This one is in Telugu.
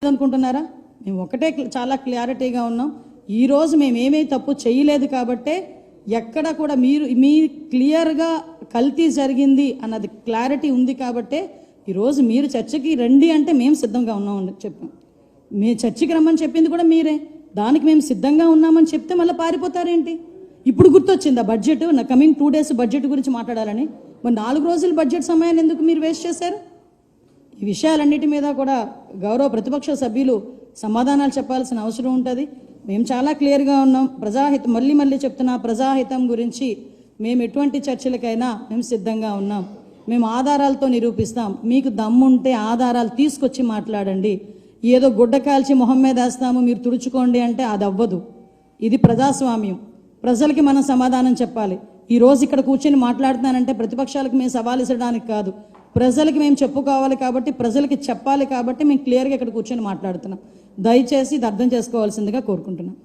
అనుకుంటున్నారా? మేము ఒకటే చాలా క్లారిటీగా ఉన్నాం. ఈ రోజు మేము ఏమీ తప్పు చేయలేదు కాబట్టే ఎక్కడ కూడా మీ క్లియర్గా కల్తీ జరిగింది అన్నది క్లారిటీ ఉంది కాబట్టే ఈరోజు మీరు చర్చకి రండి అంటే మేము సిద్ధంగా ఉన్నామని చెప్పాం. మీ చర్చకి రమ్మని చెప్పింది కూడా మీరే. దానికి మేము సిద్ధంగా ఉన్నామని చెప్తే మళ్ళీ పారిపోతారేంటి? ఇప్పుడు గుర్తొచ్చిందా బడ్జెట్? నా కమింగ్ 2 days బడ్జెట్ గురించి మాట్లాడాలని. మరి 4 రోజులు బడ్జెట్ సమయాన్ని ఎందుకు మీరు వేస్ట్ చేశారు? ఈ విషయాలన్నిటి మీద కూడా గౌరవ ప్రతిపక్ష సభ్యులు సమాధానాలు చెప్పాల్సిన అవసరం ఉంటుంది. మేము చాలా క్లియర్గా ఉన్నాం. ప్రజాహితం మళ్ళీ చెప్తున్నా, ప్రజాహితం గురించి మేము ఎటువంటి చర్చలకైనా మేము సిద్ధంగా ఉన్నాం. మేము ఆధారాలతో నిరూపిస్తాం. మీకు దమ్ముంటే ఆధారాలు తీసుకొచ్చి మాట్లాడండి. ఏదో గుడ్డ కాల్చి మొహం మీద వేస్తాము మీరు తుడుచుకోండి అంటే అది అవ్వదు. ఇది ప్రజాస్వామ్యం. ప్రజలకి మనం సమాధానం చెప్పాలి. ఈరోజు ఇక్కడ కూర్చొని మాట్లాడుతున్నానంటే ప్రతిపక్షాలకు మేము సవాల్ ఇచ్చడానికి కాదు, ప్రజలకి మేము చెప్పుకోవాలి కాబట్టి, ప్రజలకి చెప్పాలి కాబట్టి మేము క్లియర్గా ఇక్కడ కూర్చొని మాట్లాడుతున్నాం. దయచేసి ఇది అర్థం చేసుకోవాల్సిందిగా కోరుకుంటున్నాం.